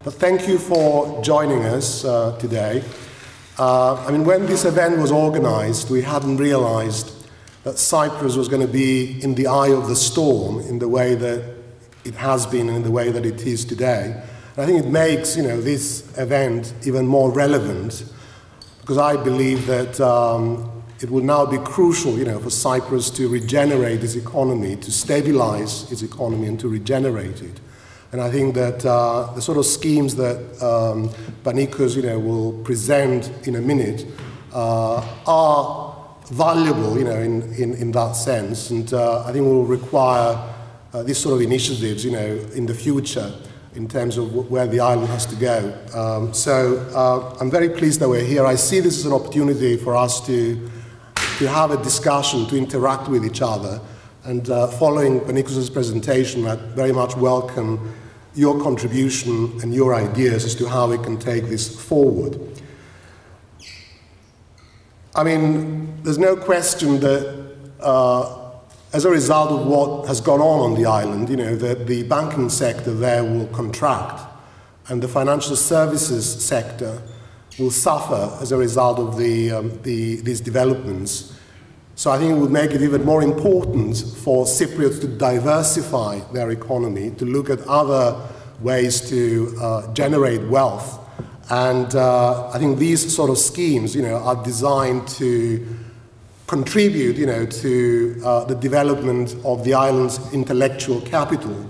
But thank you for joining us today. When this event was organized, we hadn't realized that Cyprus was going to be in the eye of the storm in the way that it has been and in the way that it is today. And I think it makes this event even more relevant, because I believe that it will now be crucial for Cyprus to regenerate its economy, to stabilize its economy and to regenerate it. And I think that the sort of schemes that Panikkos will present in a minute are valuable in that sense, and I think will require these sort of initiatives in the future in terms of where the island has to go. So I'm very pleased that we're here. I see this as an opportunity for us to have a discussion, to interact with each other. And following Panikkos' presentation, I very much welcome your contribution and your ideas as to how we can take this forward. There's no question that as a result of what has gone on the island, that the banking sector there will contract and the financial services sector will suffer as a result of these developments. So I think it would make it even more important for Cypriots to diversify their economy, to look at other ways to generate wealth. And I think these sort of schemes, are designed to contribute, to the development of the island's intellectual capital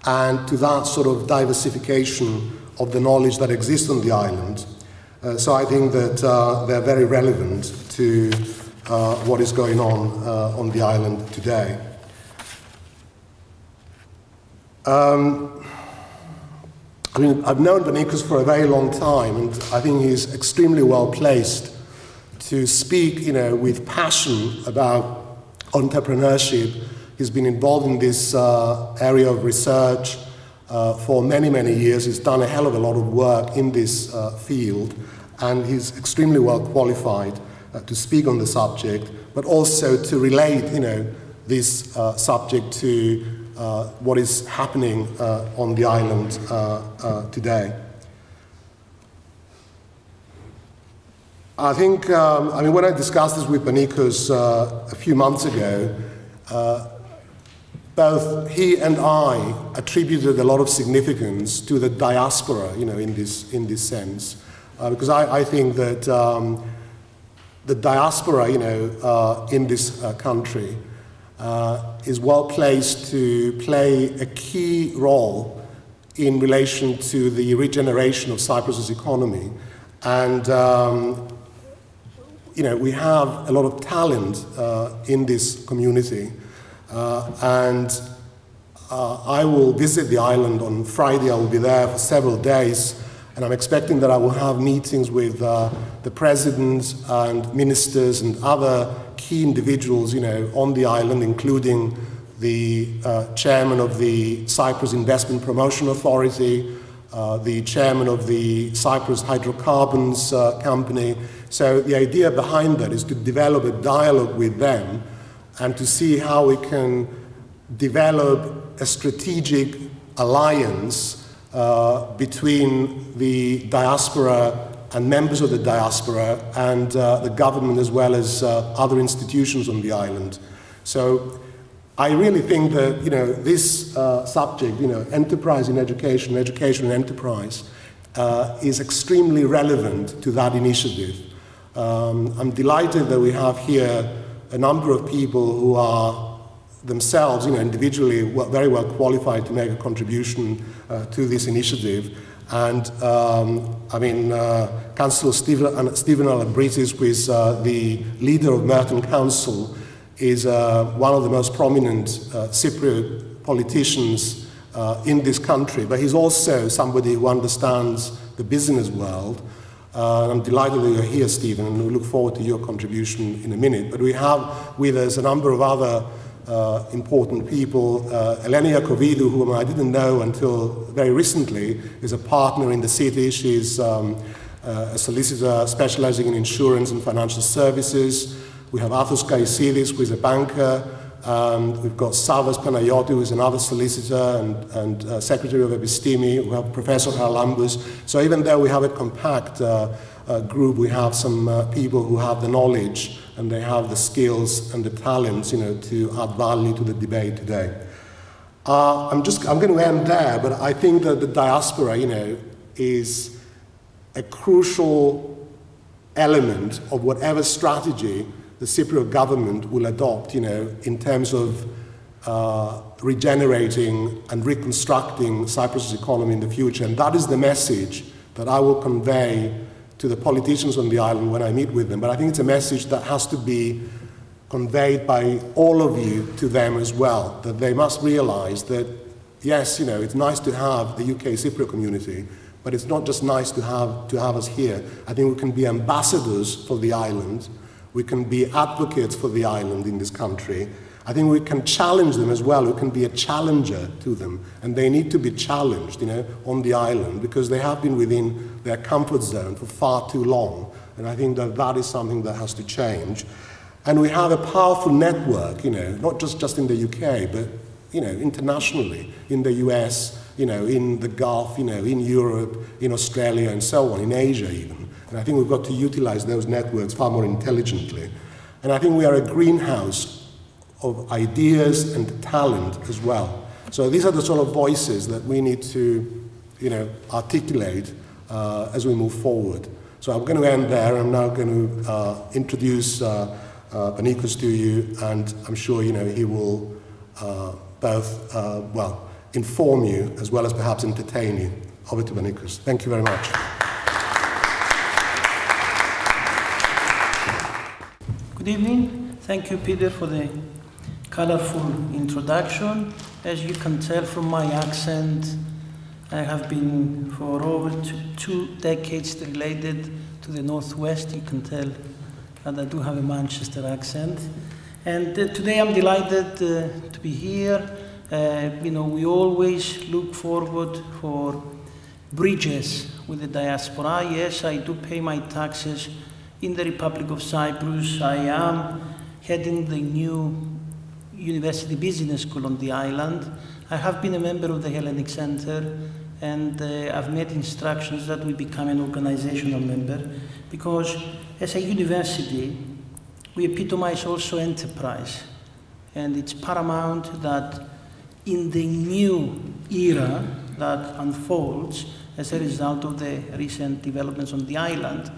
and to that sort of diversification of the knowledge that exists on the island. So I think that they're very relevant to what is going on the island today. I've known Panikkos for a very long time, and I think he's extremely well placed to speak, with passion about entrepreneurship. He's been involved in this area of research for many, many years. He's done a hell of a lot of work in this field, and he's extremely well qualified to speak on the subject, but also to relate, this subject to what is happening on the island today. I think, when I discussed this with Panikkos a few months ago, both he and I attributed a lot of significance to the diaspora, in this sense, because I think that the diaspora, in this country is well placed to play a key role in relation to the regeneration of Cyprus's economy. And, we have a lot of talent in this community. And I will visit the island on Friday. I will be there for several days. And I'm expecting that I will have meetings with the presidents and ministers and other key individuals, on the island, including the chairman of the Cyprus Investment Promotion Authority, the chairman of the Cyprus Hydrocarbons Company. So the idea behind that is to develop a dialogue with them and to see how we can develop a strategic alliance between the diaspora and members of the diaspora and the government, as well as other institutions on the island. So I really think that this subject, enterprise in education, education and enterprise, is extremely relevant to that initiative. I'm delighted that we have here a number of people who are themselves, individually very well qualified to make a contribution to this initiative. And Councillor Stephen Alabritis, who is the leader of Merton Council, is one of the most prominent Cypriot politicians in this country, but he's also somebody who understands the business world. I'm delighted that you're here, Stephen, and we look forward to your contribution in a minute. But we have with us a number of other important people. Hellenic, whom I didn't know until very recently, is a partner in the city. She's a solicitor specializing in insurance and financial services. We have Athos Kaisidis, who is a banker. We've got Savas Panayiotou, who is another solicitor and Secretary of EPISTIMI. We have Professor Haralambous. So even though we have a compact group, we have some people who have the knowledge and they have the skills and the talents, to add value to the debate today. I'm going to end there, but I think that the diaspora, is a crucial element of whatever strategy the Cypriot government will adopt, in terms of regenerating and reconstructing Cyprus's economy in the future. And that is the message that I will convey to the politicians on the island when I meet with them. But I think it's a message that has to be conveyed by all of you to them as well, that they must realize that, yes, it's nice to have the UK Cypriot community, but it's not just nice to have us here. I think we can be ambassadors for the island. We can be advocates for the island in this country. I think we can challenge them as well. We can be a challenger to them. And they need to be challenged, on the island, because they have been within their comfort zone for far too long. And I think that that is something that has to change. And we have a powerful network, not just in the UK, but, internationally, in the US, in the Gulf, in Europe, in Australia, and so on, in Asia even. And I think we've got to utilize those networks far more intelligently. And I think we are a greenhouse of ideas and talent as well. So these are the sort of voices that we need to, articulate as we move forward. So I'm going to end there. I'm now going to introduce Panikkos to you, and I'm sure, he will both, inform you as well as perhaps entertain you. Over to Panikkos. Thank you very much. Good evening. Thank you, Peter, for the colorful introduction. As you can tell from my accent, I have been for over 2 decades related to the Northwest. You can tell that I do have a Manchester accent. And today I'm delighted to be here. We always look forward for bridges with the diaspora. Yes, I do pay my taxes in the Republic of Cyprus. I am heading the new University Business School on the island. I have been a member of the Hellenic Center, and I've made instructions that we become an organizational member, because as a university, we epitomize also enterprise. And it's paramount that in the new era that unfolds as a result of the recent developments on the island,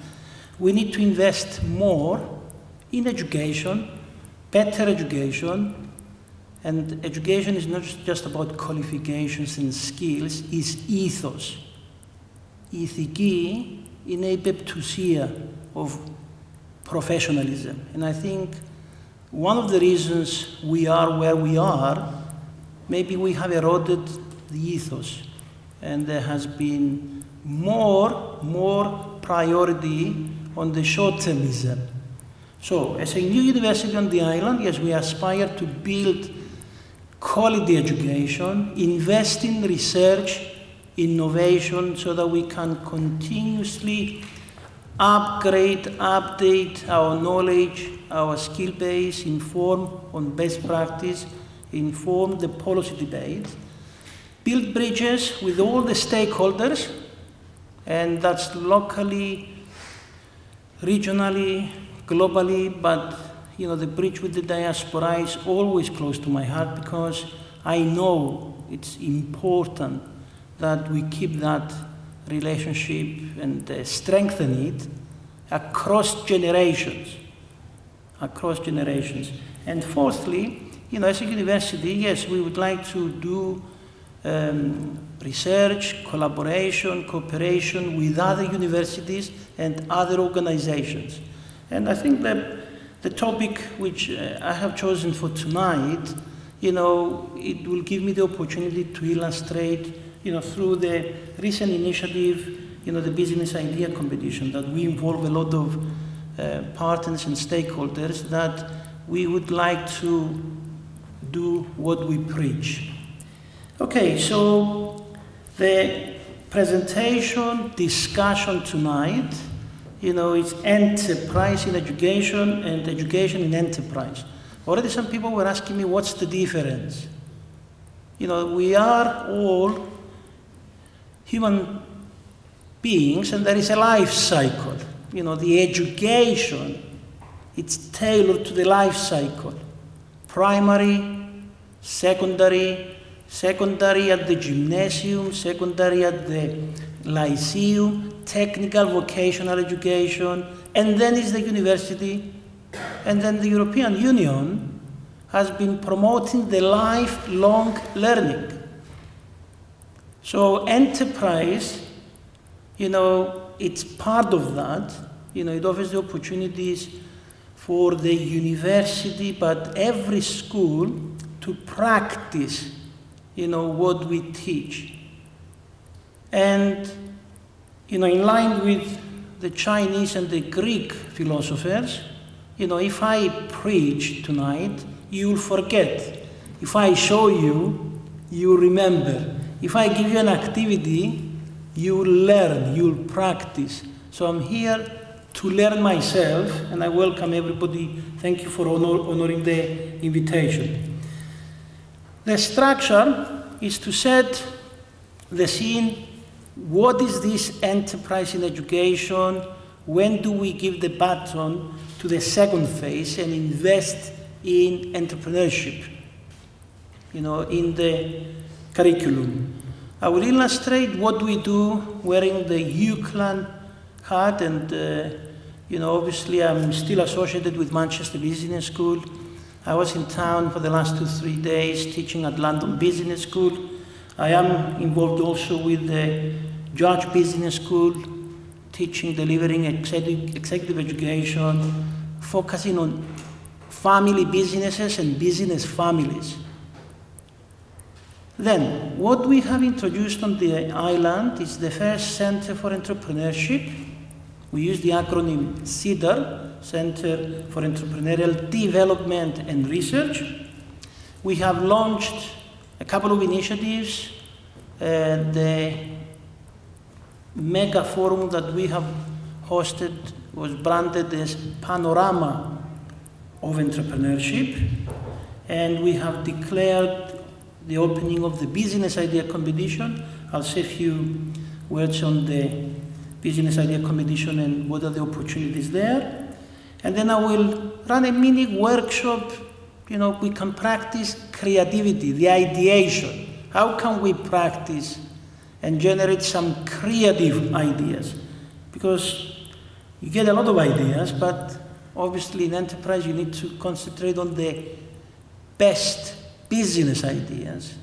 we need to invest more in education, better education, and education is not just about qualifications and skills, it's ethos. Ηθική είναι η πεπτουσία of professionalism. And I think one of the reasons we are where we are, maybe we have eroded the ethos, and there has been more priority on the short-termism. So, as a new university on the island, yes, we aspire to build quality education, invest in research, innovation, so that we can continuously upgrade, update our knowledge, our skill base, inform on best practice, inform the policy debate, build bridges with all the stakeholders, and that's locally, regionally, globally, but the bridge with the diaspora is always close to my heart, because I know it's important that we keep that relationship and strengthen it across generations. And fourthly, as a university, yes, we would like to do research, collaboration, cooperation with other universities and other organizations. And I think that the topic which I have chosen for tonight, it will give me the opportunity to illustrate, through the recent initiative, the business idea competition, that we involve a lot of partners and stakeholders, that we would like to do what we preach. Okay, so the presentation discussion tonight, it's enterprise in education and education in enterprise. already some people were asking me, what's the difference? You know, we are all human beings, and there is a life cycle. You know, the education, it's tailored to the life cycle. Primary, secondary, secondary at the gymnasium, secondary at the lyceum, technical vocational education, and then is the university. And then the European Union has been promoting the lifelong learning. So enterprise, you know, it's part of that. You know, it offers the opportunities for the university, but every school to practice, you know, what we teach. And, you know, in line with the Chinese and the Greek philosophers, you know, if I preach tonight, you'll forget. If I show you, you'll remember. If I give you an activity, you'll learn, you'll practice. So I'm here to learn myself, and I welcome everybody. Thank you for honoring the invitation. The structure is to set the scene. What is this enterprise in education? When do we give the baton to the second phase and invest in entrepreneurship, you know, in the curriculum? I will illustrate what we do wearing the UClan hat, and you know, obviously I'm still associated with Manchester Business School. I was in town for the last 2-3 days teaching at London Business School. I am involved also with the George Business School, teaching, delivering executive education, focusing on family businesses and business families. Then, what we have introduced on the island is the first Center for Entrepreneurship. We use the acronym CEDAR, Center for Entrepreneurial Development and Research. We have launched a couple of initiatives. The mega forum that we have hosted was branded as Panorama of Entrepreneurship, and we have declared the opening of the Business Idea Competition. I'll say a few words on the Business Idea Competition and what are the opportunities there. And then I will run a mini workshop. You know, we can practice creativity, the ideation. How can we practice and generate some creative ideas? Because you get a lot of ideas, but obviously in enterprise you need to concentrate on the best business ideas.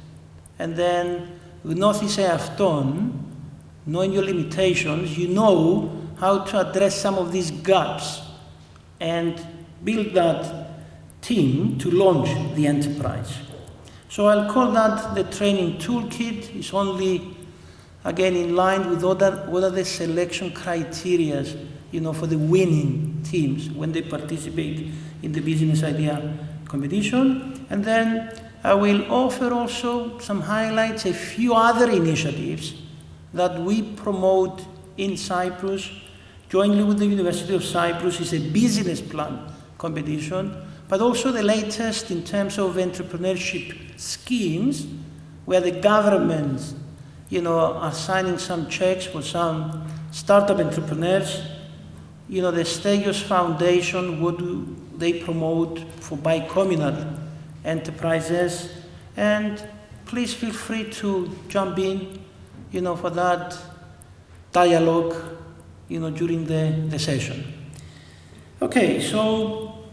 And then γνώθησε αυτόν, knowing your limitations, you know how to address some of these gaps and build that team to launch the enterprise. So I'll call that the training toolkit. It's only, again, in line with what are the selection criteria, you know, for the winning teams when they participate in the business idea competition. And then I will offer also some highlights, a few other initiatives that we promote in Cyprus, jointly with the University of Cyprus. Is a business plan competition, but also the latest in terms of entrepreneurship schemes, where the governments, you know, are signing some checks for some startup entrepreneurs. You know, the Stegios Foundation, what do they promote for bicommunal enterprises? And please feel free to jump in, you know, for that dialogue, you know, during the session. Okay, so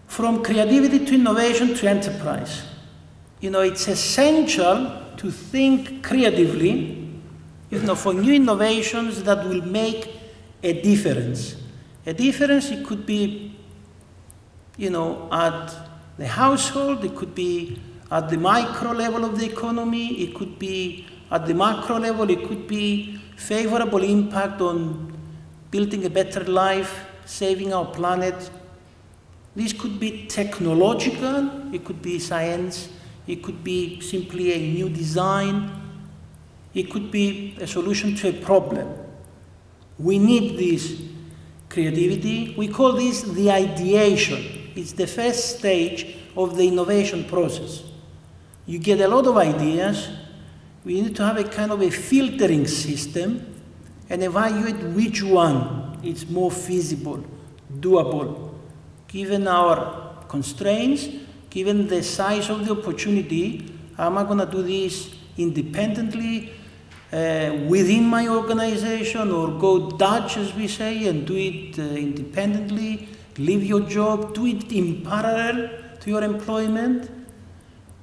from creativity to innovation to enterprise. You know, it's essential to think creatively, you know, for new innovations that will make a difference. A difference, it could be, you know, at the household, it could be at the micro level of the economy, it could be at the macro level, it could be favorable impact on building a better life, saving our planet. This could be technological, it could be science, it could be simply a new design, it could be a solution to a problem. We need this creativity. We call this the ideation. It's the first stage of the innovation process. You get a lot of ideas. We need to have a kind of a filtering system and evaluate which one is more feasible, doable, given our constraints, given the size of the opportunity. Am I going to do this independently within my organization, or go Dutch, as we say, and do it independently, leave your job, do it in parallel to your employment?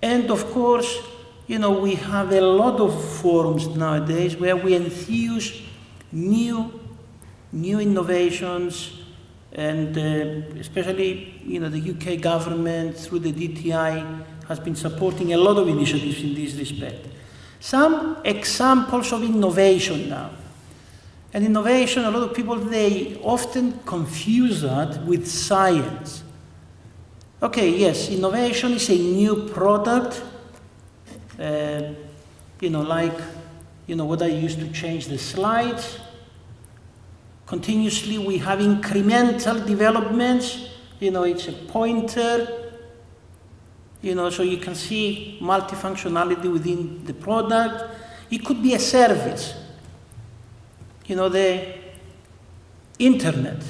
And of course, you know, we have a lot of forums nowadays where we enthuse new innovations, and especially, you know, the UK government through the DTI has been supporting a lot of initiatives in this respect. Some examples of innovation now. And innovation, a lot of people, they often confuse that with science. Okay, yes, innovation is a new product, you know, like, you know, what I used to change the slides. Continuously, we have incremental developments. You know, it's a pointer. You know, so you can see multifunctionality within the product. It could be a service. You know, the internet.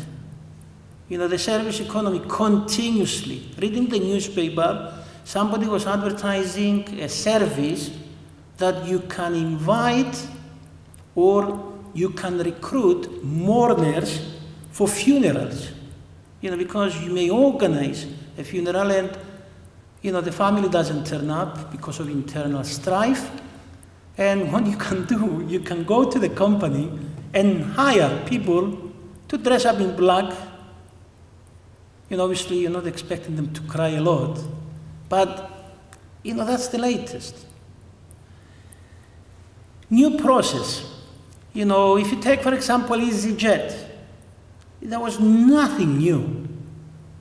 You know, the service economy continuously. Reading the newspaper, somebody was advertising a service that you can invite or you can recruit mourners for funerals. You know, because you may organize a funeral and, you know, the family doesn't turn up because of internal strife. And what you can do, you can go to the company and hire people to dress up in black. You know, obviously, you're not expecting them to cry a lot, but, you know, that's the latest. New process. You know, if you take, for example, EasyJet, there was nothing new.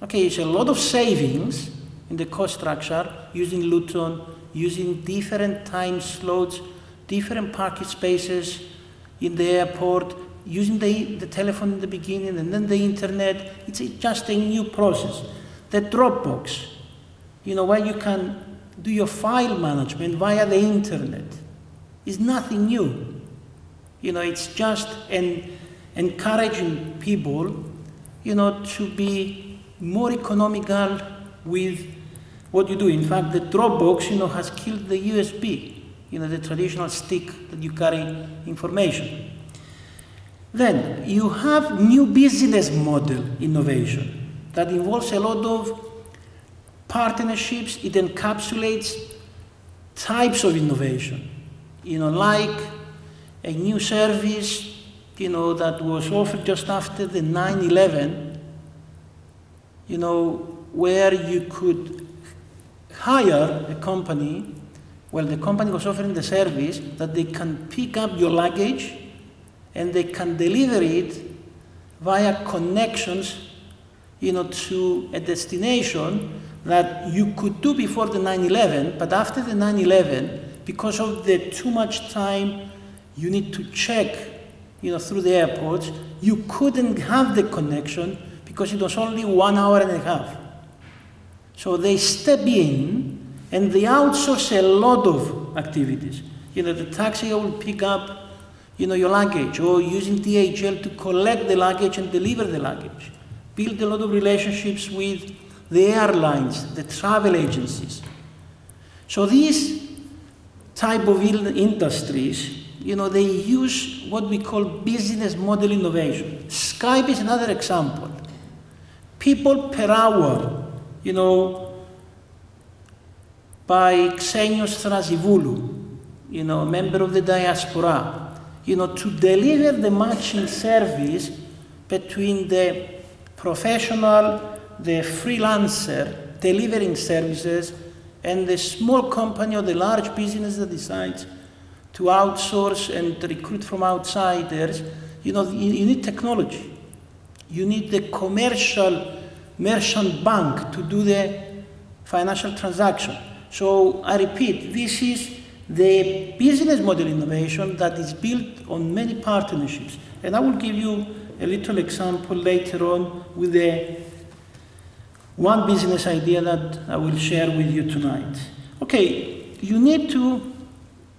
Okay, it's a lot of savings in the cost structure, using Luton, using different time slots, different parking spaces in the airport, using the telephone in the beginning and then the internet. It's just a new process. The Dropbox, you know, where you can do your file management via the internet, is nothing new. You know, it's just encouraging people, you know, to be more economical with what you do. In fact, the Dropbox, you know, has killed the USB, you know, the traditional stick that you carry information. Then you have new business model innovation that involves a lot of partnerships. It encapsulates types of innovation, you know, like a new service, you know, that was offered just after the 9/11, you know, where you could hire a company. Well, the company was offering the service that they can pick up your luggage and they can deliver it via connections, you know, to a destination that you could do before the 9/11, but after the 9/11, because of the too much time you need to check, you know, through the airports, you couldn't have the connection because it was only 1 hour and a half. So they step in and they outsource a lot of activities. You know, the taxi will pick up, you know, your luggage, or using DHL to collect the luggage and deliver the luggage. Build a lot of relationships with the airlines, the travel agencies. So these type of industries, you know, they use what we call business model innovation. Skype is another example. People per hour, you know, by Xenios Thrasivoulou, you know, a member of the diaspora, you know, to deliver the matching service between the professional, the freelancer delivering services, and the small company or the large business that decides to outsource and recruit from outsiders. You know, you need technology. You need the commercial merchant bank to do the financial transaction. So I repeat, this is the business model innovation that is built on many partnerships. And I will give you a little example later on with the one business idea that I will share with you tonight. Okay, you need to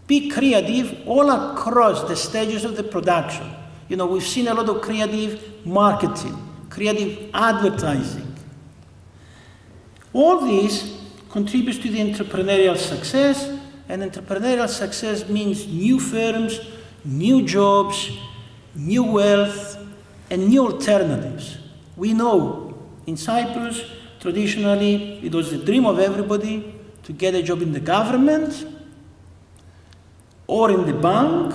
be creative all across the stages of the production. You know, we've seen a lot of creative marketing, creative advertising. All this contributes to the entrepreneurial success, and entrepreneurial success means new firms, new jobs, new wealth, and new alternatives. We know in Cyprus, traditionally, it was the dream of everybody to get a job in the government or in the bank,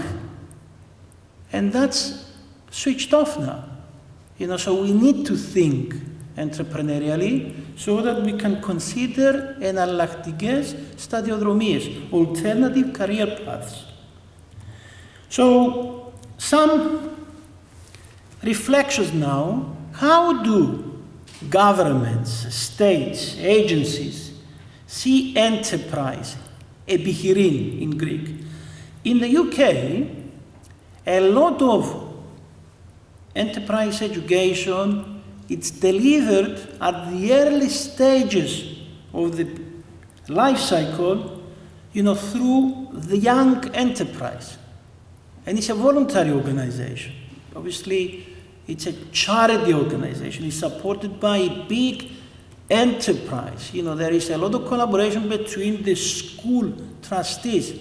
and that's switched off now. You know, so we need to think entrepreneurially so that we can consider εναλλακτικές σταδιοδρομίες, alternative career paths. So, some reflections now. How do governments, states, agencies see enterprise, επιχειρήν in Greek? In the UK, a lot of enterprise education, it's delivered at the early stages of the life cycle, you know, through the young enterprise. And it's a voluntary organization. Obviously, it's a charity organization. It's supported by a big enterprise. You know, there is a lot of collaboration between the school trustees.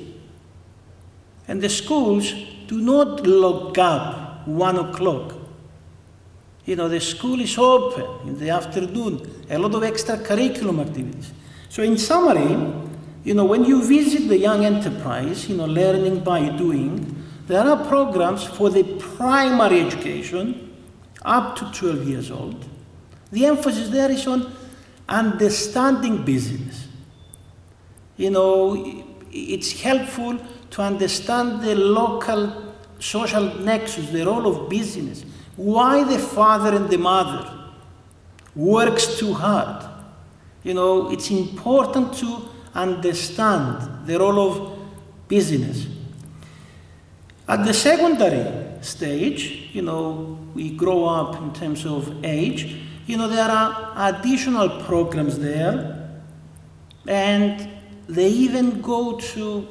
And the schools do not lock up 1 o'clock. You know, the school is open in the afternoon, a lot of extracurriculum activities. So in summary, you know, when you visit the young enterprise, you know, learning by doing, there are programs for the primary education up to 12 years old. The emphasis there is on understanding business. You know, it's helpful to understand the local social nexus, the role of business, why the father and the mother works too hard. You know, it's important to understand the role of business. At the secondary stage, you know, we grow up in terms of age, you know, there are additional programs there, and they even go to,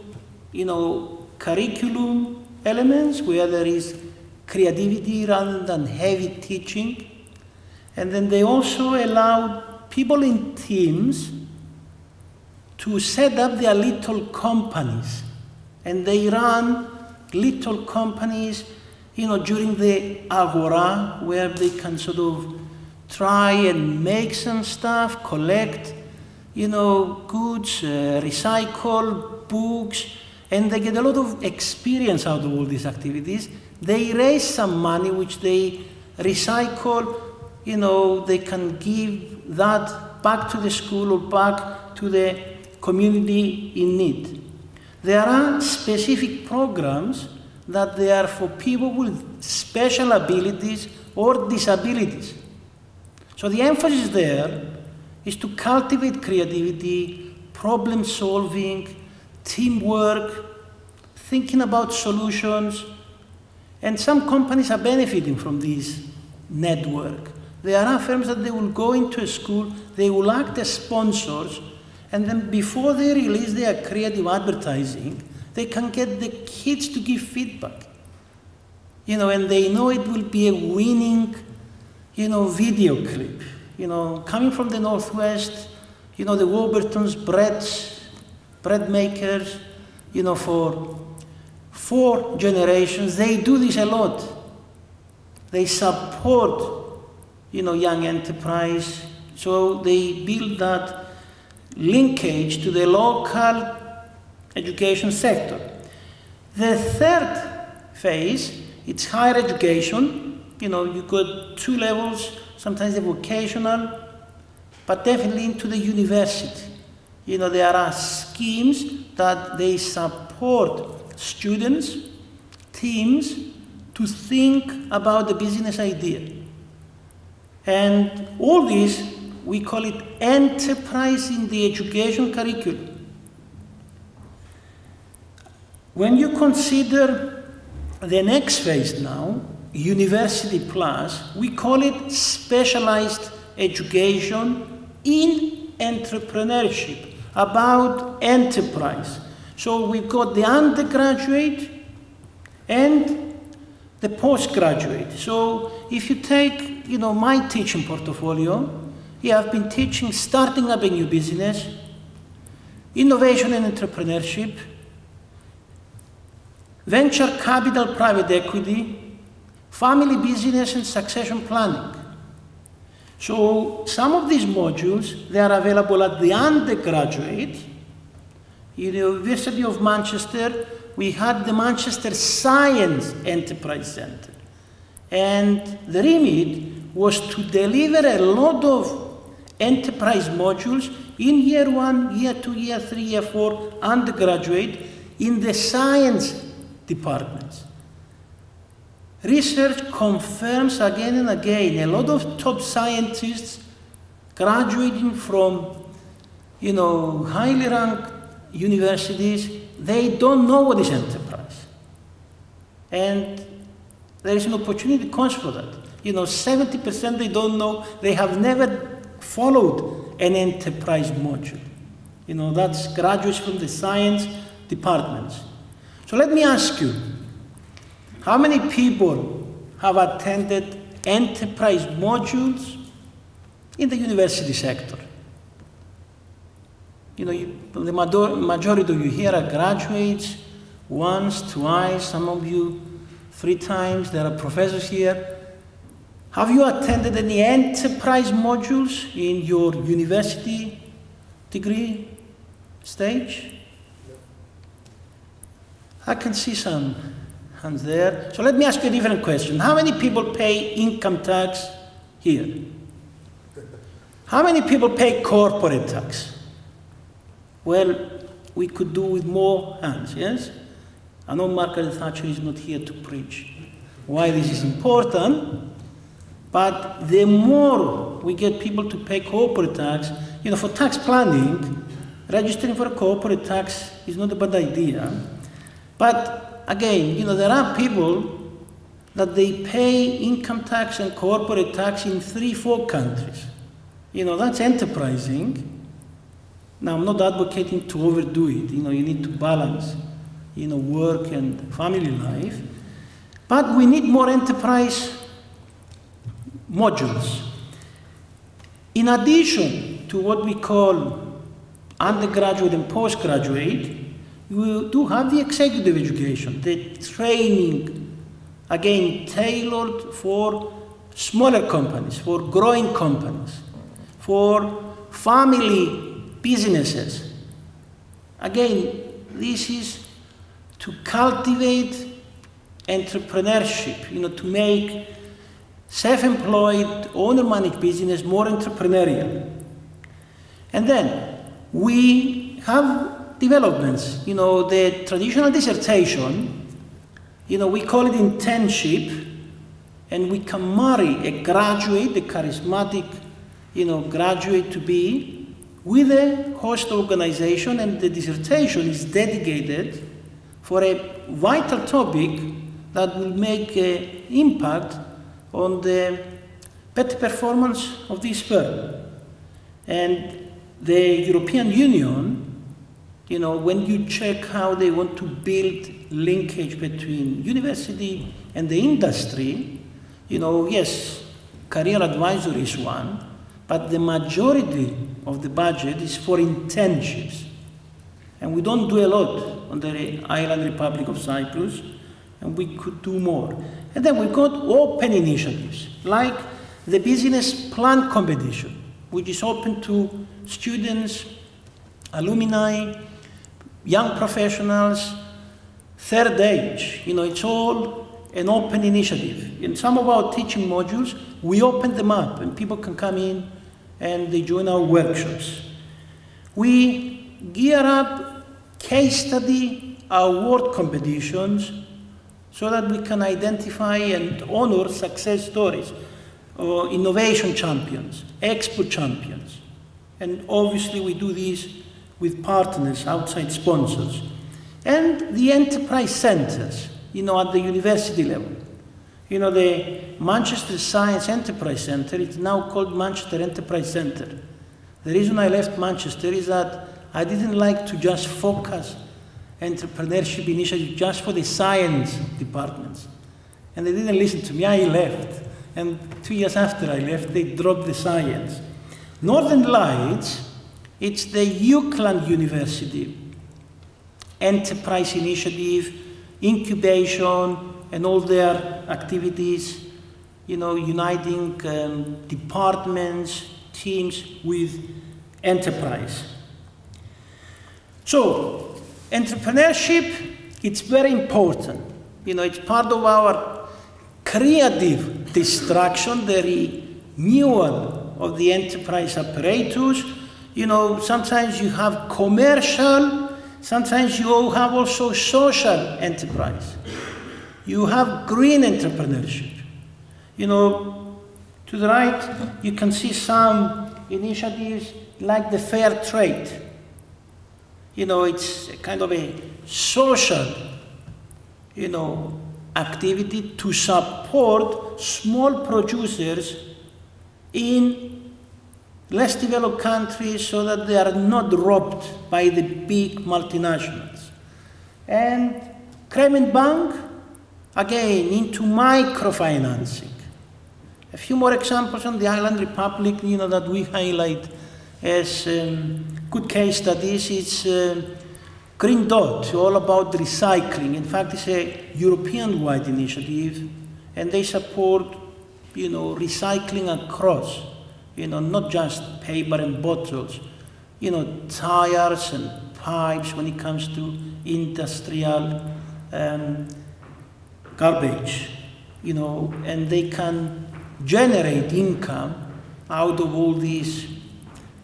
you know, curriculum elements where there is creativity rather than heavy teaching. And then they also allow people in teams to set up their little companies. And they run little companies, you know, during the agora, where they can sort of try and make some stuff, collect, you know, goods, recycle books, and they get a lot of experience out of all these activities. They raise some money which they recycle, you know, they can give that back to the school or back to the community in need. There are specific programs that they are for people with special abilities or disabilities. So the emphasis there is to cultivate creativity, problem solving, teamwork, thinking about solutions, and some companies are benefiting from this network. There are firms that they will go into a school, they will act as sponsors, and then before they release their creative advertising, they can get the kids to give feedback. You know, and they know it will be a winning, you know, video clip. You know, coming from the Northwest, you know, the Warburtons, bread makers, you know, for 4 generations, they do this a lot. They support, you know, young enterprise, so they build that linkage to the local education sector. The third phase, it's higher education. You know, you got 2 levels, sometimes the vocational, but definitely into the university. You know, there are schemes that they support students, teams, to think about the business idea. And all this, we call it enterprise in the education curriculum. When you consider the next phase now, University Plus, we call it specialized education in entrepreneurship, about enterprise. So we've got the undergraduate and the postgraduate. So if you take, my teaching portfolio, I've been teaching starting up a new business, innovation and entrepreneurship, venture capital private equity, family business and succession planning. So some of these modules, they are available at the undergraduate. In the University of Manchester, we had the Manchester Science Enterprise Centre. And the remit was to deliver a lot of enterprise modules in year 1, year 2, year 3, year 4, undergraduate in the science departments. Research confirms again and again a lot of top scientists graduating from, highly ranked universities, they don't know what is enterprise. And there is an opportunity cost for that. 70% they don't know, they have never followed an enterprise module. That's graduates from the science departments. So let me ask you, how many people have attended enterprise modules in the university sector? The majority of you here are graduates, once, twice, some of you 3 times, there are professors here. Have you attended any enterprise modules in your university degree stage? I can see some hands there. So let me ask you a different question. How many people pay income tax here? How many people pay corporate tax? Well, we could do with more hands, yes? I know Margaret Thatcher is not here to preach why this is important, but the more we get people to pay corporate tax, for tax planning, registering for a corporate tax is not a bad idea. But again, there are people that they pay income tax and corporate tax in 3, 4 countries. That's enterprising. Now, I'm not advocating to overdo it. You need to balance, work and family life. But we need more enterprise modules. In addition to what we call undergraduate and postgraduate, we do have the executive education, the training, again, tailored for smaller companies, for growing companies, for family businesses. Again, this is to cultivate entrepreneurship, to make self-employed, owner-managed business more entrepreneurial. And then we have developments, the traditional dissertation, we call it internship, and we can marry a graduate, a charismatic, graduate to be, with a host organization, and the dissertation is dedicated for a vital topic that will make an impact on the better performance of this firm. And the European Union, when you check how they want to build linkage between university and the industry, yes, career advisory is one, but the majority of the budget is for internships. And we don't do a lot on the island Republic of Cyprus, and we could do more. And then we've got open initiatives, like the business plan competition, which is open to students, alumni, young professionals, third age. It's all an open initiative. In some of our teaching modules, we open them up, and people can come in and they join our workshops. We gear up case study award competitions so that we can identify and honor success stories, or innovation champions, expert champions. And obviously we do this with partners, outside sponsors. And the enterprise centers, at the university level. The Manchester Science Enterprise Centre, it's now called Manchester Enterprise Centre. The reason I left Manchester is that I didn't like to just focus entrepreneurship initiative just for the science departments. And they didn't listen to me, I left. And 2 years after I left, they dropped the science. Northern Lights, it's the UClan University, enterprise initiative, incubation, and all their activities, you know, uniting departments, teams with enterprise. So, entrepreneurship, it's very important. You know, it's part of our creative destruction, the renewal of the enterprise apparatus. You know, sometimes you have commercial, sometimes you have also social enterprise. You have green entrepreneurship. You know, to the right, you can see some initiatives like the fair trade. You know, it's kind of a social, you know, activity to support small producers in less developed countries so that they are not robbed by the big multinationals. And Kremen Bank, again, into microfinancing. A few more examples on the Island Republic, you know, that we highlight as good case studies. It's Green Dot, all about recycling. In fact, it's a European-wide initiative, and they support, you know, recycling across, you know, not just paper and bottles, you know, tires and pipes when it comes to industrial garbage, you know, and they can generate income out of all these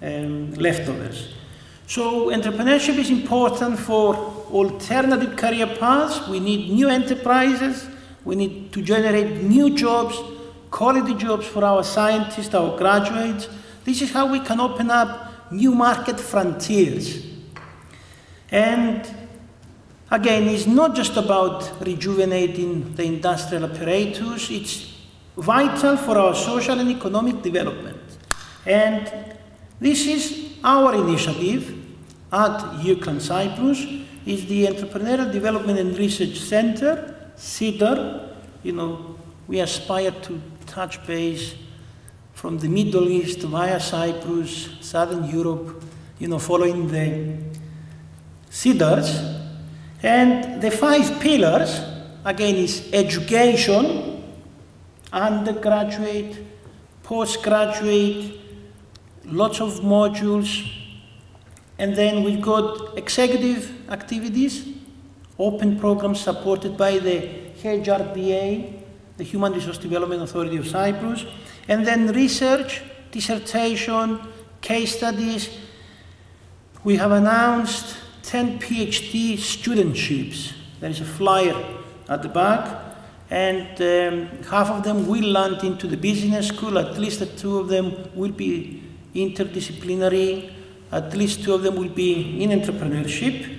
leftovers. So entrepreneurship is important for alternative career paths. We need new enterprises. We need to generate new jobs, quality jobs for our scientists, our graduates. This is how we can open up new market frontiers. And again, it's not just about rejuvenating the industrial apparatus, it's vital for our social and economic development. And this is our initiative at UClan Cyprus, is the Entrepreneurial Development and Research Center, CEDAR. You know, we aspire to touch base from the Middle East via Cyprus, Southern Europe, you know, following the CEDARs. And the 5 pillars, again, is education, undergraduate, postgraduate, lots of modules, and then we've got executive activities, open programs supported by the HRDA, the Human Resource Development Authority of Cyprus, and then research, dissertation, case studies. We have announced 10 PhD studentships. There is a flyer at the back, and half of them will land into the business school, at least 2 of them will be interdisciplinary, at least 2 of them will be in entrepreneurship.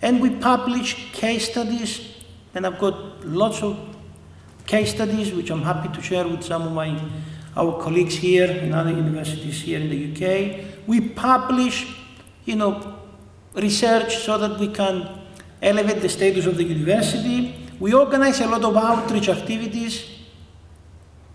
And we publish case studies, and I've got lots of case studies which I'm happy to share with some of our colleagues here in other universities here in the UK. We publish, you know, research so that we can elevate the status of the university. We organize a lot of outreach activities,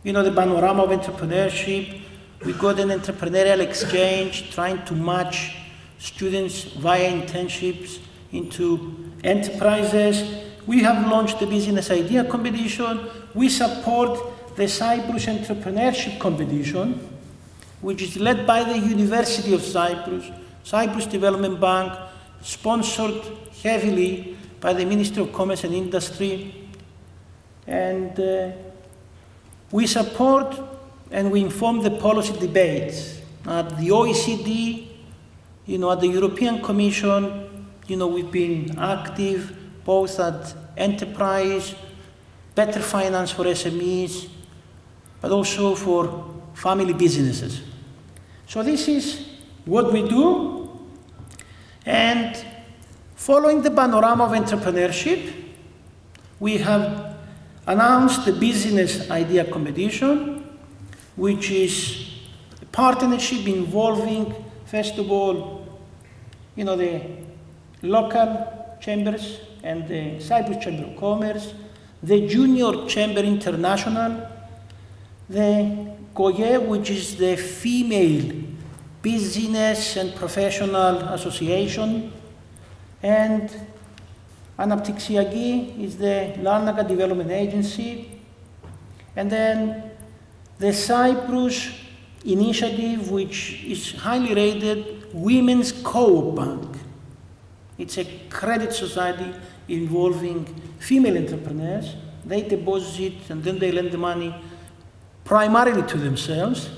you know, the panorama of entrepreneurship. We got an entrepreneurial exchange trying to match students via internships into enterprises. We have launched the Business Idea Competition. We support the Cyprus Entrepreneurship Competition, which is led by the University of Cyprus, Cyprus Development Bank, sponsored heavily by the Ministry of Commerce and Industry. And we support and we inform the policy debates at the OECD, you know, at the European Commission. You know, we've been active both at enterprise, better finance for SMEs, but also for family businesses. So this is what we do. And following the panorama of entrepreneurship, we have announced the Business Idea Competition, which is a partnership involving, first of all, the local chambers and the Cyprus Chamber of Commerce, the Junior Chamber International, the COGE, which is the Female Business and Professional Association, and Anaptixiaki is the Larnaka Development Agency, and then the Cyprus initiative, which is highly rated, Women's Co-op Bank. It's a credit society involving female entrepreneurs. They deposit and then they lend the money primarily to themselves.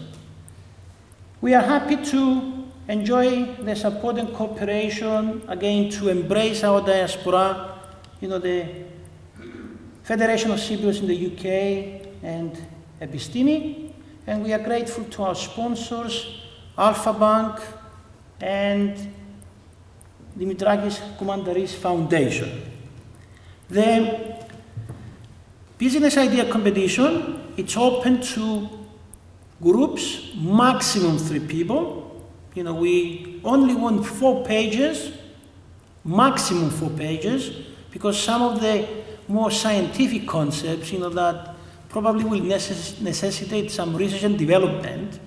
We are happy to enjoy the support and cooperation, again, to embrace our diaspora, the Federation of Cyprus in the UK and EPISTIMI. And we are grateful to our sponsors, Alpha Bank and Dimitrakis Koumandaris Foundation. The business idea competition, it's open to groups, maximum 3 people. We only want 4 pages, maximum 4 pages, because some of the more scientific concepts, that probably will necessitate some research and development.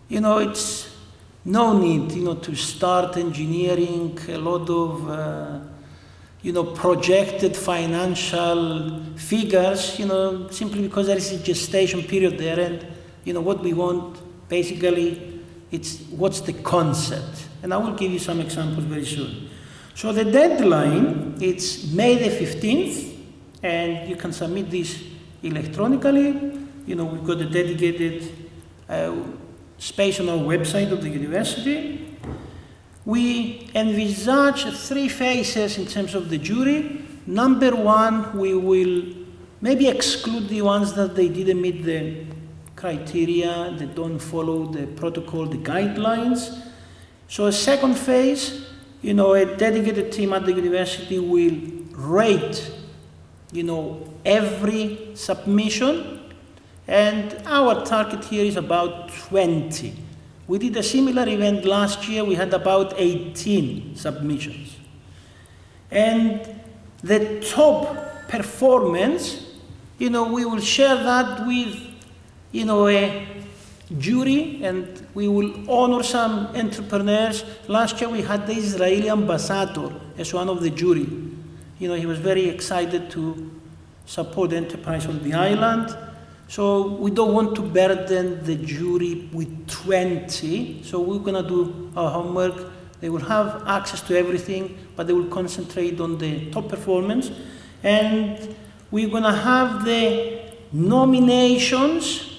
It's no need, to start engineering a lot of, projected financial figures, simply because there is a gestation period there, and, what we want, basically, it's what's the concept. And I will give you some examples very soon. So the deadline, it's May the 15th, and you can submit this electronically. We've got a dedicated space on our website of the university. We envisage 3 phases in terms of the jury. Number 1, we will maybe exclude the ones that they didn't meet the criteria, they don't follow the protocol, the guidelines. So a second phase, a dedicated team at the university will rate, every submission, and our target here is about 20. We did a similar event last year, we had about 18 submissions. And the top performance, we will share that with, a jury, and we will honor some entrepreneurs. Last year we had the Israeli ambassador as one of the jury. He was very excited to support enterprise on the island. So we don't want to burden the jury with 20. So we're going to do our homework. They will have access to everything, but they will concentrate on the top performance. And we're going to have the nominations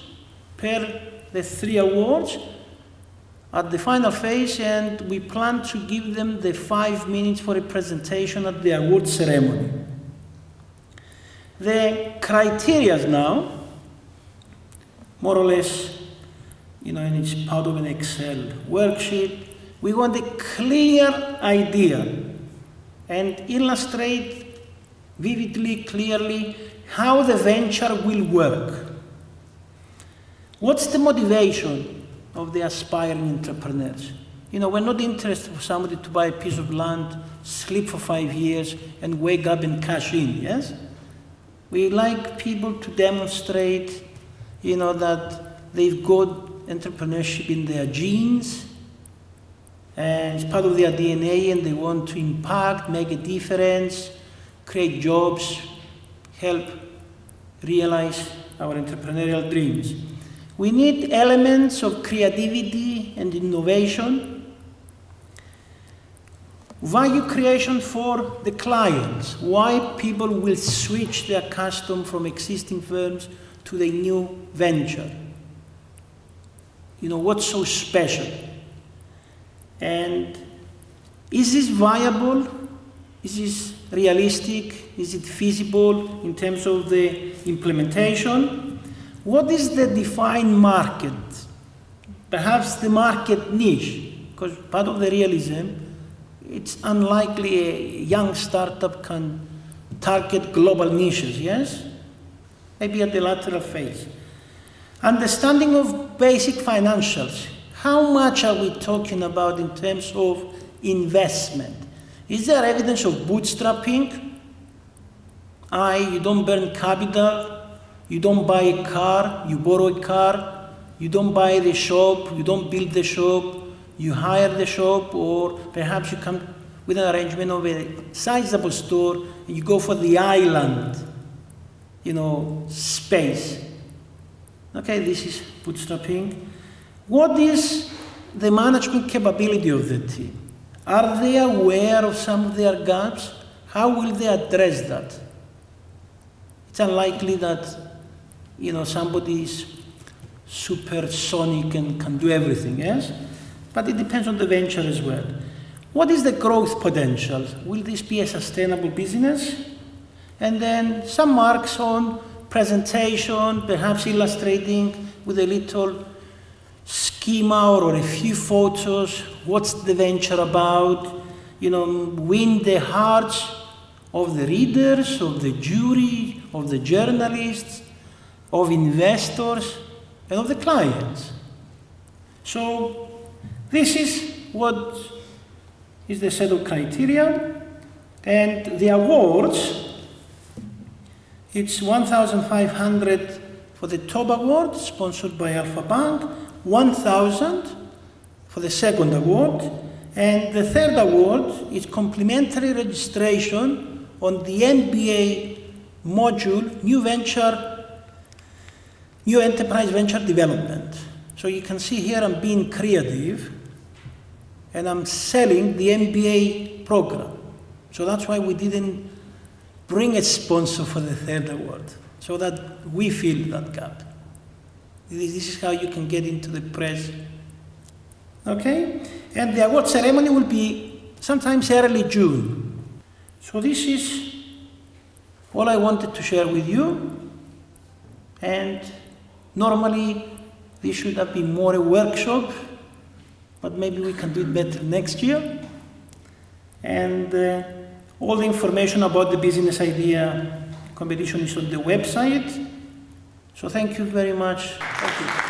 per the 3 awards at the final phase, and we plan to give them the 5 minutes for a presentation at the award ceremony. The criteria now, more or less, and it's part of an Excel worksheet. We want a clear idea and illustrate vividly, clearly, how the venture will work. What's the motivation of the aspiring entrepreneurs? We're not interested for somebody to buy a piece of land, sleep for 5 years, and wake up and cash in, yes? We like people to demonstrate, that they've got entrepreneurship in their genes, and it's part of their DNA, and they want to impact, make a difference, create jobs, help realize our entrepreneurial dreams. We need elements of creativity and innovation. Value creation for the clients. Why people will switch their custom from existing firms to the new venture. What's so special? And is this viable? Is this realistic? Is it feasible in terms of the implementation? What is the defined market? Perhaps the market niche, because part of the realism, it's unlikely a young startup can target global niches, yes? Maybe at the lateral phase. Understanding of basic financials. How much are we talking about in terms of investment? Is there evidence of bootstrapping? You don't burn capital, you don't buy a car, you borrow a car, you don't buy the shop, you don't build the shop, you hire the shop, or perhaps you come with an arrangement of a sizable store and you go for the island, space. Okay, this is bootstrapping. What is the management capability of the team? Are they aware of some of their gaps? How will they address that? It's unlikely that, somebody is supersonic and can do everything, yes? But it depends on the venture as well. What is the growth potential? Will this be a sustainable business? And then some marks on presentation, perhaps illustrating with a little schema or a few photos. What's the venture about? Win the hearts of the readers, of the jury, of the journalists, of investors, and of the clients. So this is what is the set of criteria. And the awards, it's 1,500 for the top award, sponsored by Alpha Bank, 1,000 for the second award, and the third award is complimentary registration on the MBA module, New Enterprise Venture Development. So you can see here I'm being creative and I'm selling the MBA program. So that's why we didn't bring a sponsor for the third award, so that we fill that gap. This is how you can get into the press. Okay? And the award ceremony will be sometimes early June. So this is all I wanted to share with you. And normally this should have been more a workshop, but maybe we can do it better next year. And all the information about the business idea competition is on the website. So thank you very much. Thank you.